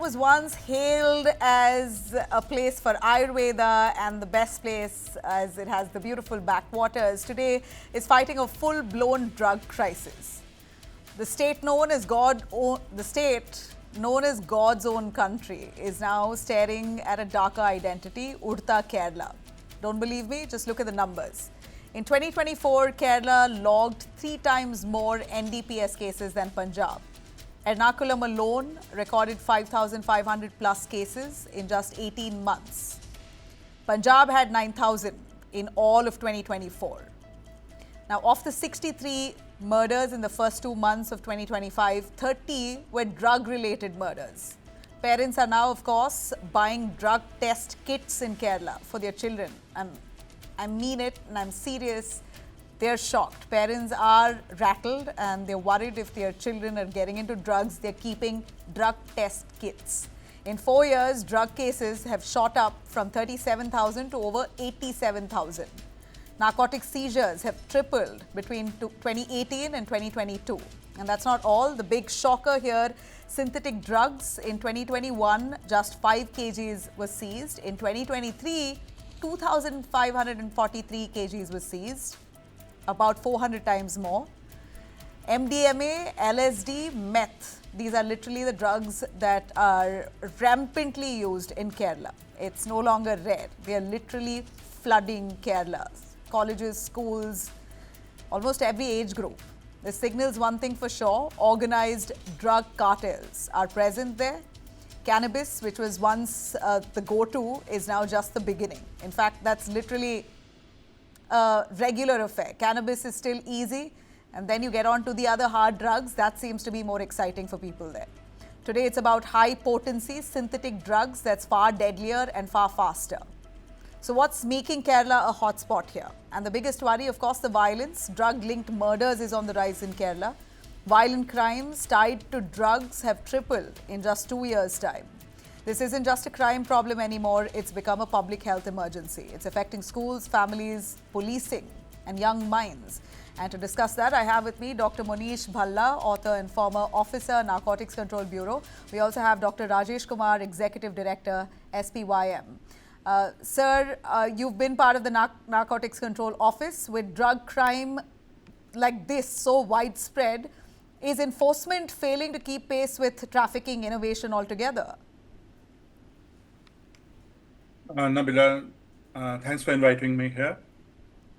was once hailed as a place for Ayurveda and the best place as it has the beautiful backwaters, today is fighting a full-blown drug crisis. The state known as God's own country is now staring at a darker identity, Udta, Kerala. Don't believe me? Just look at the numbers. In 2024, Kerala logged 3 times more NDPS cases than Punjab. Ernakulam alone recorded 5,500 plus cases in just 18 months. Punjab had 9,000 in all of 2024. Now, of the 63 murders in the first 2 months of 2025, 30 were drug-related murders. Parents are now, of course, buying drug test kits in Kerala for their children. I mean it, and I'm serious. They're shocked. Parents are rattled and they're worried if their children are getting into drugs. They're keeping drug test kits. In 4 years, drug cases have shot up from 37,000 to over 87,000. Narcotic seizures have tripled between 2018 and 2022. And that's not all. The big shocker here, synthetic drugs. In 2021, just 5 kgs was seized. In 2023, 2,543 kgs was seized, about 400 times more. MDMA, LSD, meth. These are literally the drugs that are rampantly used in Kerala. It's no longer rare. They are literally flooding Kerala. Colleges, schools, almost every age group. This signals one thing for sure: organized drug cartels are present there. Cannabis, which was once the go-to, is now just the beginning. In fact, that's literally a regular affair. Cannabis is still easy, and then you get on to the other hard drugs. That seems to be more exciting for people there. Today, it's about high-potency synthetic drugs that's far deadlier and far faster. So what's making Kerala a hotspot here? And the biggest worry, of course, the violence. Drug-linked murders is on the rise in Kerala. Violent crimes tied to drugs have tripled in just 2 years' time. This isn't just a crime problem anymore, it's become a public health emergency. It's affecting schools, families, policing, and young minds. And to discuss that, I have with me Dr. Monish Bhalla, author and former officer, Narcotics Control Bureau. We also have Dr. Rajesh Kumar, Executive Director, SPYM. Sir, you've been part of the Narcotics Control Office. With drug crime like this so widespread, is enforcement failing to keep pace with trafficking innovation altogether? Nabila, thanks for inviting me here.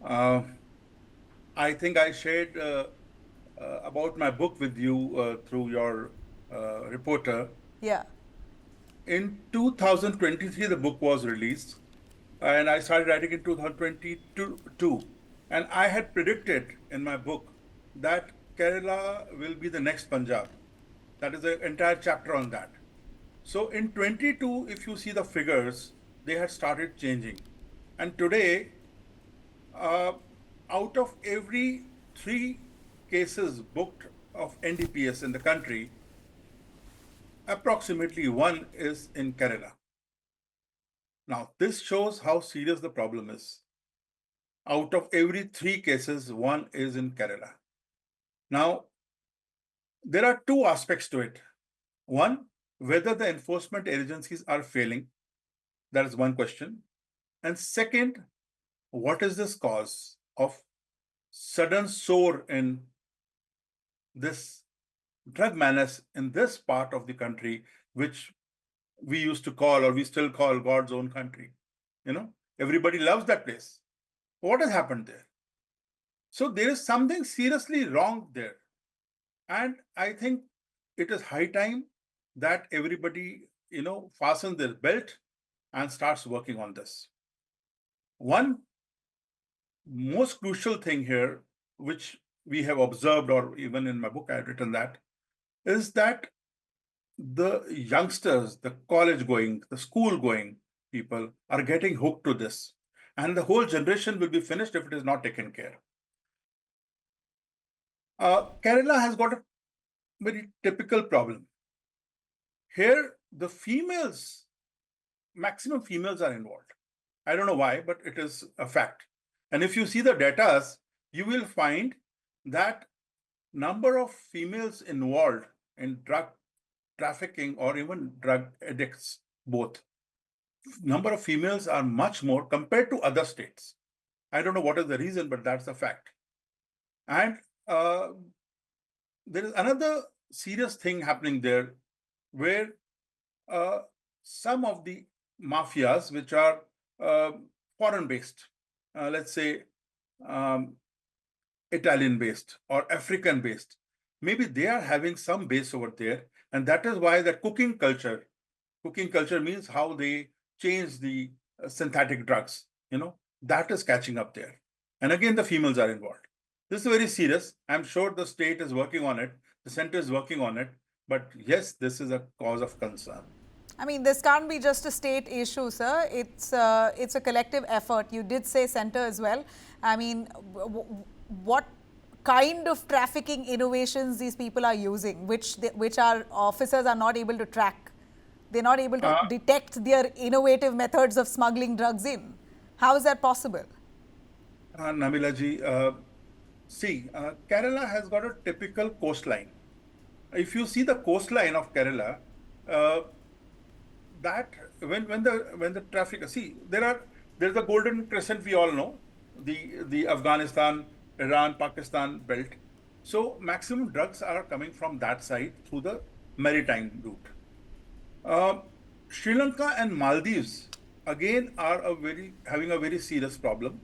I think I shared about my book with you through your reporter. Yeah. In 2023, the book was released, and I started writing in 2022. And I had predicted in my book that Kerala will be the next Punjab. That is an entire chapter on that. So in 22, if you see the figures, they had started changing. And today, out of every 3 cases booked of NDPS in the country, approximately 1 is in Kerala. Now, this shows how serious the problem is. Out of every 3 cases, 1 is in Kerala. Now, there are 2 aspects to it. One, whether the enforcement agencies are failing. That is one question. And second, what is this cause of sudden soar in this drug menace in this part of the country, which we used to call, or we still call, God's own country? You know, everybody loves that place. What has happened there? So there is something seriously wrong there. And I think it is high time that everybody, fastens their belt and starts working on this. One most crucial thing here, which we have observed, or even in my book I have written that, is that the youngsters, the college going, the school going people are getting hooked to this. And the whole generation will be finished if it is not taken care. Kerala has got a very typical problem. Here, the females, maximum females are involved. I don't know why, but it is a fact. And if you see the data, you will find that number of females involved in drug trafficking or even drug addicts, both, number of females are much more compared to other states. I don't know what is the reason, but that's a fact. And uh, there is another serious thing happening there where uh, some of the mafias, which are uh, foreign based, let's say um, Italian based or African based, maybe they are having some base over there. And that is why the cooking culture means how they change the synthetic drugs, that is catching up there. And again, the females are involved. This is very serious. I'm sure the state is working on it, the center is working on it. But yes, this is a cause of concern. I mean, this can't be just a state issue, sir. It's a collective effort. You did say center as well. I mean, what kind of trafficking innovations these people are using, which our officers are not able to track? They're not able to detect their innovative methods of smuggling drugs in. How is that possible? Nabila ji, see, Kerala has got a typical coastline. If you see the coastline of Kerala, uh, that when the traffic, see, there's the Golden Crescent, we all know, the Afghanistan, Iran, Pakistan belt. So maximum drugs are coming from that side through the maritime route. Uh, Sri Lanka and Maldives again are having a very serious problem,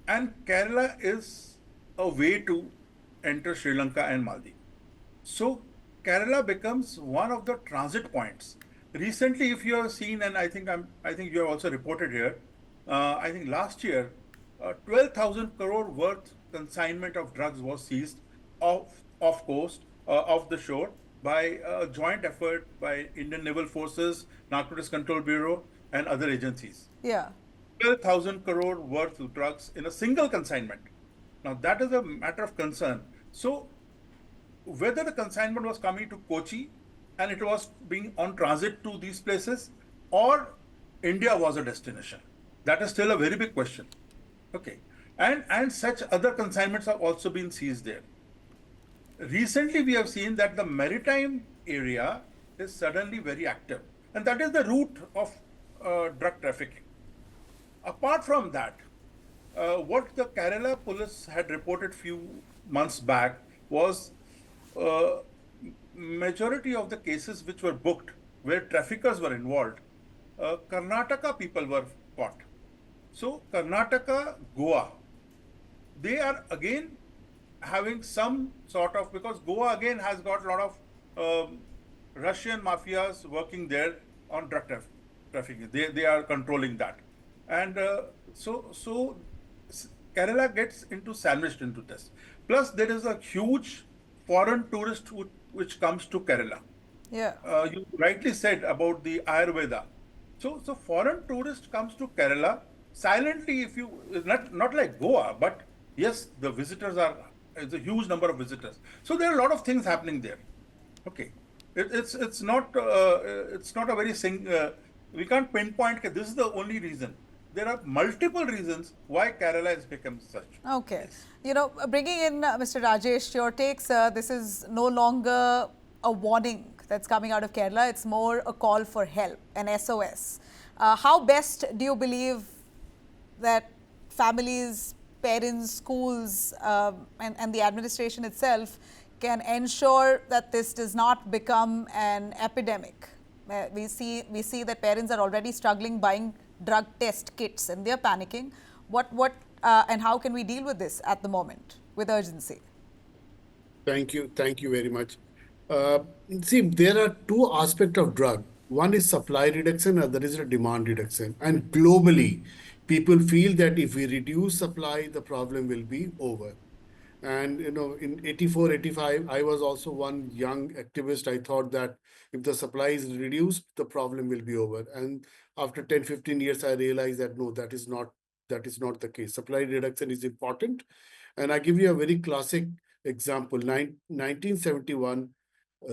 and Kerala is a way to enter Sri Lanka and Maldives. So Kerala becomes one of the transit points. Recently, if you have seen, and I think you have also reported here, I think last year, 12,000 crore worth consignment of drugs was seized off coast, off the shore, by a joint effort by Indian Naval Forces, Narcotics Control Bureau, and other agencies. Yeah. 12,000 crore worth of drugs in a single consignment. Now, that is a matter of concern. So, whether the consignment was coming to Kochi and it was being on transit to these places, or India was a destination, that is still a very big question. Okay. And such other consignments have also been seized there. Recently, we have seen that the maritime area is suddenly very active, and that is the root of drug trafficking. Apart from that, what the Kerala police had reported few months back was uh, majority of the cases which were booked where traffickers were involved, Karnataka people were caught. So Karnataka, Goa, they are again having some sort of, because Goa again has got a lot of Russian mafias working there on drug trafficking. They are controlling that, and so Kerala gets sandwiched into this. Plus, there is a huge foreign tourist which comes to Kerala. Yeah. You rightly said about the Ayurveda. So foreign tourist comes to Kerala silently. If you not like Goa, but yes, the visitors are. It's a huge number of visitors. So there are a lot of things happening there. Okay, it's not a very we can't pinpoint that this is the only reason. There are multiple reasons why Kerala has become such. Okay. Yes. You know, bringing in Mr. Rajesh, your takes, this is no longer a warning that's coming out of Kerala. It's more a call for help, an SOS. How best do you believe that families, parents, schools, and the administration itself can ensure that this does not become an epidemic? We see that parents are already struggling buying drug test kits and they're panicking. And how can we deal with this at the moment with urgency? Thank you. Thank you very much. Uh, See, there are two aspects of drug. One is supply reduction, other is a demand reduction. And globally, people feel that if we reduce supply, the problem will be over. And in 84, 85, I was also one young activist. I thought that if the supply is reduced, the problem will be over. And after 10, 15 years, I realized that no, that is not the case. Supply reduction is important. And I give you a very classic example. 1971,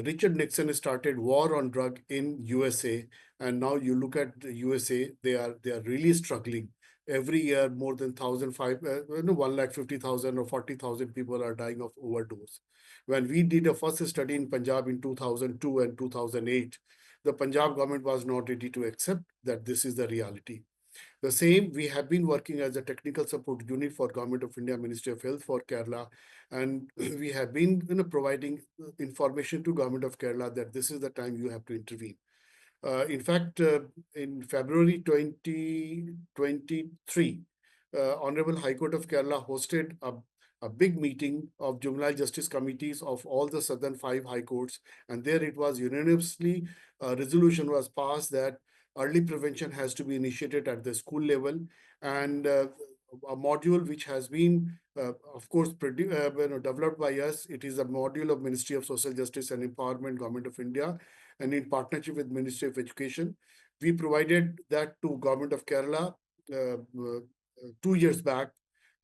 Richard Nixon started war on drug in USA, and now you look at the USA, they are really struggling. Every year, more than 1,050,000 or 40,000 people are dying of overdose. When we did a first study in Punjab in 2002 and 2008, the Punjab government was not ready to accept that this is the reality. The same, we have been working as a technical support unit for Government of India, Ministry of Health for Kerala, and we have been providing information to Government of Kerala that this is the time you have to intervene. In fact, in February 2023, Honorable High Court of Kerala hosted a big meeting of juvenile justice committees of all the southern 5 high courts, and there it was unanimously, a resolution was passed that early prevention has to be initiated at the school level, and a module which has been, of course, developed by us. It is a module of Ministry of Social Justice and Empowerment, Government of India, and in partnership with Ministry of Education. We provided that to Government of Kerala 2 years back,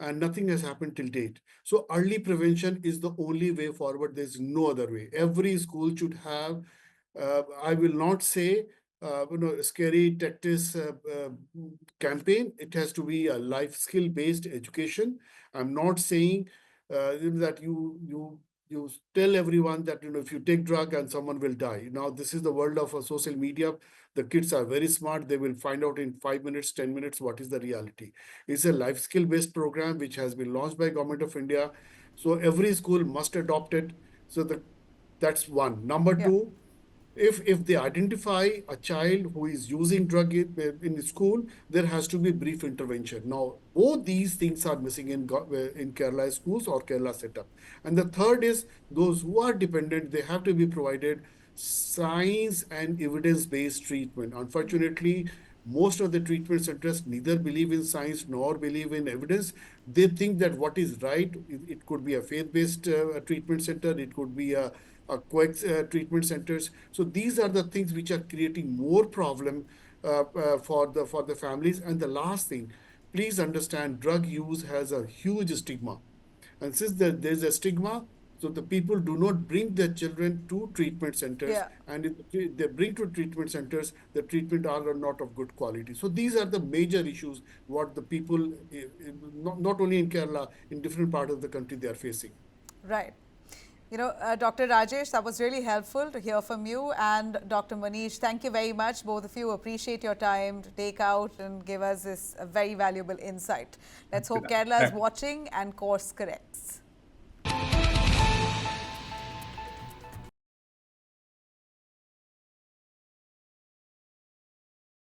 and nothing has happened till date. So early prevention is the only way forward. There's no other way. Every school should have, I will not say, scary tactics campaign. It has to be a life skill based education. I'm not saying that you tell everyone that if you take drug and someone will die. Now this is the world of social media. The kids are very smart. They will find out in 5 minutes, 10 minutes what is the reality. It's a life skill based program which has been launched by Government of India. So every school must adopt it. So that's one. Number Yeah. two, if they identify a child who is using drug in school, there has to be brief intervention. Now, both these things are missing in Kerala schools or Kerala setup. And the third is those who are dependent, they have to be provided science and evidence-based treatment. Unfortunately, most of the treatment centers neither believe in science nor believe in evidence. They think that what is right, it could be a faith-based treatment center, it could be a quick treatment centers. So these are the things which are creating more problem for the families. And the last thing, please understand, drug use has a huge stigma, and since there's a stigma, so the people do not bring their children to treatment centers, Yeah. and if they bring to treatment centers, the treatment are not of good quality. So these are the major issues what the people, not only in Kerala, in different parts of the country, they are facing. Right. Dr. Rajesh, that was really helpful to hear from you. And Dr. Manish, thank you very much. Both of you appreciate your time to take out and give us this very valuable insight. Let's hope Kerala is watching and course corrects.